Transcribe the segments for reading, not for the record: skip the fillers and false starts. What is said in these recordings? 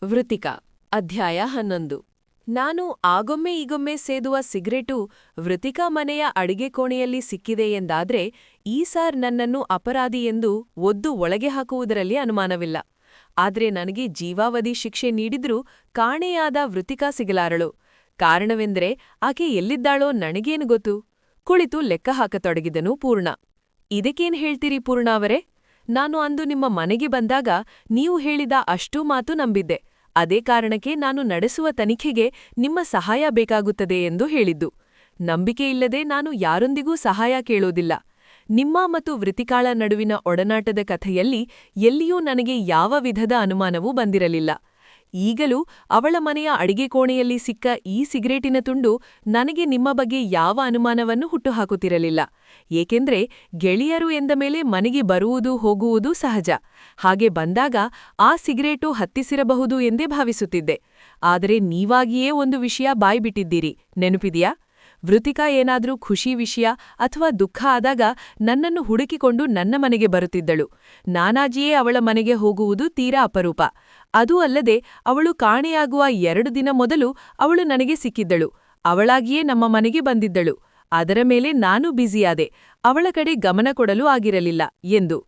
ವೃತ್ತಿಕಾ ಅಧ್ಯಾಯ 11 ನಾನು ಆಗೊಮ್ಮೆ ಈಗೊಮ್ಮೆ ಸೇದುವ ಸಿಗರೇಟು ವೃತ್ತಿಕಾ ಮನೆಯ ಅಡಿಗೆ ಕೋಣೆಯಲ್ಲಿ ಸಿಕ್ಕಿದೆ ಎಂದಾದ್ರೆ ಈ ಸಾರ್ ನನ್ನನ್ನು ಅಪರಾಧಿ ಎಂದು ಒದ್ದು ಒಳಗೆ ಹಾಕುವುದರಲ್ಲಿ ಅನುಮಾನವಿಲ್ಲ. ಆದ್ರೆ ನನಗೆ ಜೀವಾವಧಿ ಶಿಕ್ಷೆ ನೀಡಿದ್ರೂ ಕಾಣೆಯಾದ ವೃತ್ತಿಕಾ ಸಿಗಲಾರಳು. ಕಾರಣವೆಂದರೆ ಆಕೆ ಎಲ್ಲಿದ್ದಾಳೋ ನನಗೇನು ಗೊತ್ತು? ಕುಳಿತು ಲೆಕ್ಕ ಹಾಕತೊಡಗಿದನು ಪೂರ್ಣ. ಇದಕ್ಕೇನ್ ಹೇಳ್ತೀರಿ ಪೂರ್ಣ ಅವರೇ? ನಾನು ಅಂದು ನಿಮ್ಮ ಮನೆಗೆ ಬಂದಾಗ ನೀವು ಹೇಳಿದ ಅಷ್ಟೂ ಮಾತು ನಂಬಿದ್ದೆ. ಅದೇ ಕಾರಣಕ್ಕೆ ನಾನು ನಡೆಸುವ ತನಿಖೆಗೆ ನಿಮ್ಮ ಸಹಾಯ ಬೇಕಾಗುತ್ತದೆ ಎಂದು ಹೇಳಿದ್ದು. ನಂಬಿಕೆಯಿಲ್ಲದೆ ನಾನು ಯಾರೊಂದಿಗೂ ಸಹಾಯ ಕೇಳೋದಿಲ್ಲ. ನಿಮ್ಮ ಮತ್ತು ವೃತ್ತಿಕಾಳ ನಡುವಿನ ಒಡನಾಟದ ಕಥೆಯಲ್ಲಿ ಎಲ್ಲಿಯೂ ನನಗೆ ಯಾವ ವಿಧದ ಅನುಮಾನವೂ ಬಂದಿರಲಿಲ್ಲ. ಈಗಲೂ ಅವಳ ಮನೆಯ ಅಡಿಗೆ ಕೋಣೆಯಲ್ಲಿ ಸಿಕ್ಕ ಈ ಸಿಗರೇಟಿನ ತುಂಡು ನನಗೆ ನಿಮ್ಮ ಬಗ್ಗೆ ಯಾವ ಅನುಮಾನವನ್ನು ಹುಟ್ಟುಹಾಕುತ್ತಿರಲಿಲ್ಲ. ಏಕೆಂದ್ರೆ ಗೆಳೆಯರು ಎಂದ ಮೇಲೆ ಮನೆಗೆ ಬರುವುದು ಹೋಗುವುದು ಸಹಜ. ಹಾಗೆ ಬಂದಾಗ ಆ ಸಿಗರೇಟು ಹತ್ತಿಸಿರಬಹುದು ಎಂದೇ ಭಾವಿಸುತ್ತಿದ್ದೆ. ಆದರೆ ನೀವಾಗಿಯೇ ಒಂದು ವಿಷಯ ಬಾಯ್ಬಿಟ್ಟಿದ್ದೀರಿ, ನೆನಪಿದೆಯಾ? ವೃತ್ತಿಕಾ ಏನಾದ್ರೂ ಖುಷಿ ವಿಷಯ ಅಥವಾ ದುಃಖ ಆದಾಗ ನನ್ನನ್ನು ಹುಡುಕಿಕೊಂಡು ನನ್ನ ಮನೆಗೆ ಬರುತ್ತಿದ್ದಳು. ನಾನಾಜಿಯೇ ಅವಳ ಮನೆಗೆ ಹೋಗುವುದು ತೀರಾ ಅಪರೂಪ. ಅದೂ ಅಲ್ಲದೆ ಅವಳು ಕಾಣೆಯಾಗುವ 2 ದಿನ ಮೊದಲು ಅವಳು ನನಗೆ ಸಿಕ್ಕಿದ್ದಳು. ಅವಳಾಗಿಯೇ ನಮ್ಮ ಮನೆಗೆ ಬಂದಿದ್ದಳು. ಅದರ ಮೇಲೆ ನಾನು ಬ್ಯುಸಿಯಾದೆ, ಅವಳ ಕಡೆ ಗಮನ ಕೊಡಲು ಆಗಿರಲಿಲ್ಲ ಎಂದು.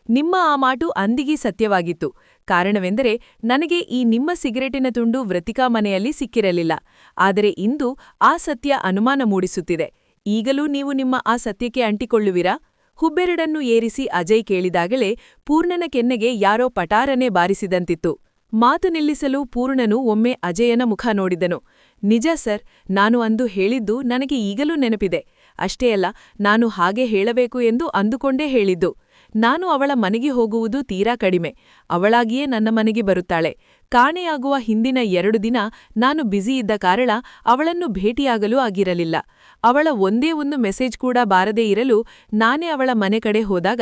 ನಿಮ್ಮ ಆ ಮಾತು ಅಂದಿಗೆ ಸತ್ಯವಾಗಿತ್ತು. ಕಾರಣವೆಂದರೆ ನನಗೆ ಈ ನಿಮ್ಮ ಸಿಗರೇಟಿನ ತುಂಡು ವೃತ್ತಿಕಾ ಮನೆಯಲ್ಲಿ ಸಿಕ್ಕಿರಲಿಲ್ಲ. ಆದರೆ ಇಂದು ಆ ಸತ್ಯ ಅನುಮಾನ ಮೂಡಿಸುತ್ತಿದೆ. ಈಗಲೂ ನೀವು ನಿಮ್ಮ ಆ ಸತ್ಯಕ್ಕೆ ಅಂಟಿಕೊಳ್ಳುವಿರಾ? ಹುಬ್ಬೆರಡನ್ನು ಏರಿಸಿ ಅಜಯ್ ಕೇಳಿದಾಗಲೇ ಪೂರ್ಣನ ಕೆನ್ನೆಗೆ ಯಾರೋ ಪಟಾರನೆ ಬಾರಿಸಿದಂತಿತ್ತು. ಮಾತು ನಿಲ್ಲಿಸಲು ಪೂರ್ಣನು ಒಮ್ಮೆ ಅಜಯನ ಮುಖ ನೋಡಿದನು. ನಿಜ ಸರ್, ನಾನು ಅಂದು ಹೇಳಿದ್ದು ನನಗೆ ಈಗಲೂ ನೆನಪಿದೆ. ಅಷ್ಟೇ ಅಲ್ಲ, ನಾನು ಹಾಗೆ ಹೇಳಬೇಕು ಎಂದು ಅಂದುಕೊಂಡೇ ಹೇಳಿದ್ದು. ನಾನು ಅವಳ ಮನೆಗೆ ಹೋಗುವುದು ತೀರಾ ಕಡಿಮೆ. ಅವಳಾಗಿಯೇ ನನ್ನ ಮನೆಗೆ ಬರುತ್ತಾಳೆ. ಕಾಣೆಯಾಗುವ ಹಿಂದಿನ 2 ದಿನ ನಾನು ಬ್ಯುಸಿ ಇದ್ದ ಕಾರಣ ಅವಳನ್ನು ಭೇಟಿಯಾಗಲೂ ಆಗಿರಲಿಲ್ಲ. ಅವಳ ಒಂದೇ ಒಂದು ಮೆಸೇಜ್ ಕೂಡ ಬಾರದೇ ಇರಲು ನಾನೇ ಅವಳ ಮನೆ ಕಡೆ ಹೋದಾಗ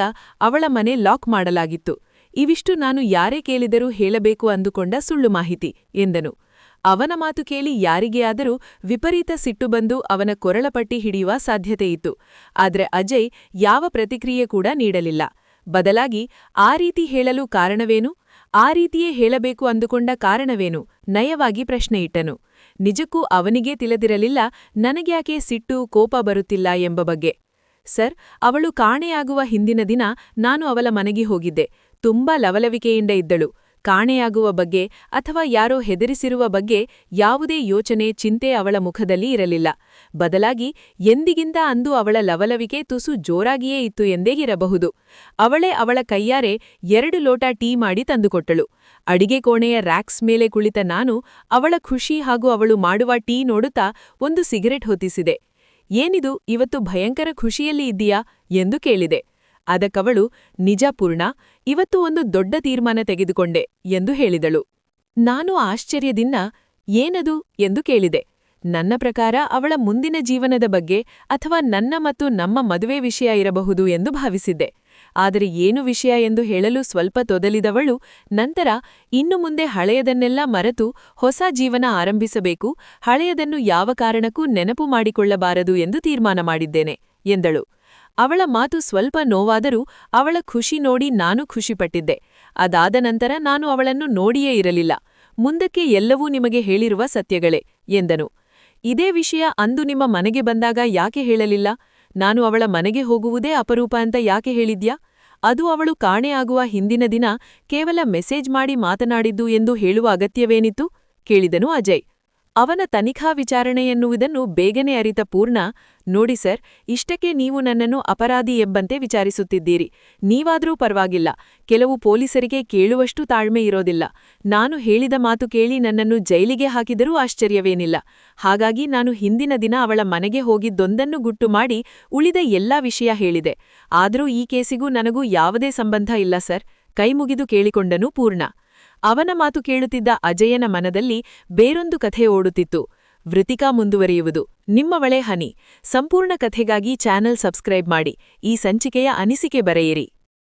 ಅವಳ ಮನೆ ಲಾಕ್ ಮಾಡಲಾಗಿತ್ತು. ಇವಿಷ್ಟು ನಾನು ಯಾರೇ ಕೇಳಿದರೂ ಹೇಳಬೇಕು ಅಂದುಕೊಂಡ ಸುಳ್ಳು ಮಾಹಿತಿ ಎಂದನು. ಅವನ ಮಾತು ಕೇಳಿ ಯಾರಿಗೇ ಆದರೂ ವಿಪರೀತ ಸಿಟ್ಟು ಬಂದು ಅವನ ಕೊರಳಪಟ್ಟಿ ಹಿಡಿಯುವ ಸಾಧ್ಯತೆಯಿತ್ತು. ಆದ್ರೆ ಅಜಯ್ ಯಾವ ಪ್ರತಿಕ್ರಿಯೆ ಕೂಡ ನೀಡಲಿಲ್ಲ. ಬದಲಾಗಿ ಆ ರೀತಿ ಹೇಳಲು ಕಾರಣವೇನು? ಆ ರೀತಿಯೇ ಹೇಳಬೇಕು ಅಂದುಕೊಂಡ ಕಾರಣವೇನು? ನಯವಾಗಿ ಪ್ರಶ್ನೆಯಿಟ್ಟನು. ನಿಜಕ್ಕೂ ಅವನಿಗೇ ತಿಳಿದಿರಲಿಲ್ಲ ನನಗ್ಯಾಕೆ ಸಿಟ್ಟು ಕೋಪ ಬರುತ್ತಿಲ್ಲ ಎಂಬ ಬಗ್ಗೆ. ಸರ್, ಅವಳು ಕಾಣೆಯಾಗುವ ಹಿಂದಿನ ದಿನ ನಾನು ಅವಳ ಮನೆಗೆ ಹೋಗಿದ್ದೆ. ತುಂಬಾ ಲವಲವಿಕೆಯಿಂದ ಇದ್ದಳು. ಕಾಣೆಯಾಗುವ ಬಗ್ಗೆ ಅಥವಾ ಯಾರೋ ಹೆದರಿಸಿರುವ ಬಗ್ಗೆ ಯಾವುದೇ ಯೋಚನೆ ಚಿಂತೆ ಅವಳ ಮುಖದಲ್ಲಿ ಇರಲಿಲ್ಲ. ಬದಲಾಗಿ ಎಂದಿಗಿಂತ ಅಂದು ಅವಳ ಲವಲವಿಕೆ ತುಸು ಜೋರಾಗಿಯೇ ಇತ್ತು ಎಂದೇ ಇರಬಹುದು. ಅವಳೇ ಅವಳ ಕೈಯಾರೆ 2 ಲೋಟ ಟೀ ಮಾಡಿ ತಂದುಕೊಟ್ಟಳು. ಅಡಿಗೆ ಕೋಣೆಯ ರ್ಯಾಕ್ಸ್ ಮೇಲೆ ಕುಳಿತ ನಾನು ಅವಳ ಖುಷಿ ಹಾಗೂ ಅವಳು ಮಾಡುವ ಟೀ ನೋಡುತ್ತಾ ಒಂದು ಸಿಗರೆಟ್ ಹೊತ್ತಿಸಿದೆ. ಏನಿದು, ಇವತ್ತು ಭಯಂಕರ ಖುಷಿಯಲ್ಲಿ ಇದ್ದೀಯಾ ಎಂದು ಕೇಳಿದೆ. ಅದಕ್ಕವಳು, ನಿಜ ಪೂರ್ಣ, ಇವತ್ತು ಒಂದು ದೊಡ್ಡ ತೀರ್ಮಾನ ತೆಗೆದುಕೊಂಡೆ ಎಂದು ಹೇಳಿದಳು. ನಾನು ಆಶ್ಚರ್ಯದಿಂದ ಏನದು ಎಂದು ಕೇಳಿದೆ. ನನ್ನ ಪ್ರಕಾರ ಅವಳ ಮುಂದಿನ ಜೀವನದ ಬಗ್ಗೆ ಅಥವಾ ನನ್ನ ಮತ್ತು ನಮ್ಮ ಮದುವೆ ವಿಷಯ ಇರಬಹುದು ಎಂದು ಭಾವಿಸಿದ್ದೆ. ಆದರೆ ಏನು ವಿಷಯ ಎಂದು ಹೇಳಲು ಸ್ವಲ್ಪ ತೊದಲಿದವಳು ನಂತರ ಇನ್ನು ಮುಂದೆ ಹಳೆಯದನ್ನೆಲ್ಲ ಮರೆತು ಹೊಸ ಜೀವನ ಆರಂಭಿಸಬೇಕು, ಹಳೆಯದನ್ನು ಯಾವ ಕಾರಣಕ್ಕೂ ನೆನಪು ಮಾಡಿಕೊಳ್ಳಬಾರದು ಎಂದು ತೀರ್ಮಾನ ಮಾಡಿದ್ದೇನೆ ಎಂದಳು. ಅವಳ ಮಾತು ಸ್ವಲ್ಪ ನೋವಾದರೂ ಅವಳ ಖುಷಿ ನೋಡಿ ನಾನು ಖುಷಿಪಟ್ಟಿದ್ದೆ. ಅದಾದ ನಂತರ ನಾನು ಅವಳನ್ನು ನೋಡಿಯೇ ಇರಲಿಲ್ಲ. ಮುಂದಕ್ಕೆ ಎಲ್ಲವೂ ನಿಮಗೆ ಹೇಳಿರುವ ಸತ್ಯಗಳೇ ಎಂದನು. ಇದೇ ವಿಷಯ ಅಂದು ನಿಮ್ಮ ಮನೆಗೆ ಬಂದಾಗ ಯಾಕೆ ಹೇಳಲಿಲ್ಲ? ನಾನು ಅವಳ ಮನೆಗೆ ಹೋಗುವುದೇ ಅಪರೂಪ ಅಂತ ಯಾಕೆ ಹೇಳಿದ್ಯಾ? ಅದು ಅವಳು ಕಾಣೆಯಾಗುವ ಹಿಂದಿನ ದಿನ ಕೇವಲ ಮೆಸೇಜ್ ಮಾಡಿ ಮಾತನಾಡಿದ್ದು ಎಂದು ಹೇಳುವ ಅಗತ್ಯವೇನಿತ್ತು? ಕೇಳಿದನು ಅಜಯ್. ಅವನ ತನಿಖಾ ವಿಚಾರಣೆಯೆನ್ನುವುದನ್ನು ಬೇಗನೆ ಅರಿತ ಪೂರ್ಣ, ನೋಡಿ ಸರ್, ಇಷ್ಟಕ್ಕೆ ನೀವು ನನ್ನನ್ನು ಅಪರಾಧಿ ಎಂಬಂತೆ ವಿಚಾರಿಸುತ್ತಿದ್ದೀರಿ. ನೀವಾದ್ರೂ ಪರವಾಗಿಲ್ಲ, ಕೆಲವು ಪೊಲೀಸರಿಗೆ ಕೇಳುವಷ್ಟು ತಾಳ್ಮೆ ಇರೋದಿಲ್ಲ. ನಾನು ಹೇಳಿದ ಮಾತು ಕೇಳಿ ನನ್ನನ್ನು ಜೈಲಿಗೆ ಹಾಕಿದರೂ ಆಶ್ಚರ್ಯವೇನಿಲ್ಲ. ಹಾಗಾಗಿ ನಾನು ಹಿಂದಿನ ದಿನ ಅವಳ ಮನೆಗೆ ಹೋಗಿದ್ದೊಂದನ್ನು ಗುಟ್ಟು ಮಾಡಿ ಉಳಿದ ಎಲ್ಲಾ ವಿಷಯ ಹೇಳಿದೆ. ಆದರೂ ಈ ಕೇಸಿಗೂ ನನಗೂ ಯಾವುದೇ ಸಂಬಂಧ ಇಲ್ಲ ಸರ್, ಕೈಮುಗಿದು ಕೇಳಿಕೊಂಡನು ಪೂರ್ಣ. ಅವನ ಮಾತು ಕೇಳುತ್ತಿದ್ದ ಅಜಯನ ಮನದಲ್ಲಿ ಬೇರೊಂದು ಕಥೆ ಓಡುತ್ತಿತ್ತು. ವೃತ್ತಿಕಾ ಮುಂದುವರಿಯುವುದು. ನಿಮ್ಮವಳೇ ಹನಿ. ಸಂಪೂರ್ಣ ಕಥೆಗಾಗಿ ಚಾನೆಲ್ ಸಬ್ಸ್ಕ್ರೈಬ್ ಮಾಡಿ. ಈ ಸಂಚಿಕೆಯ ಅನಿಸಿಕೆ ಬರೆಯಿರಿ.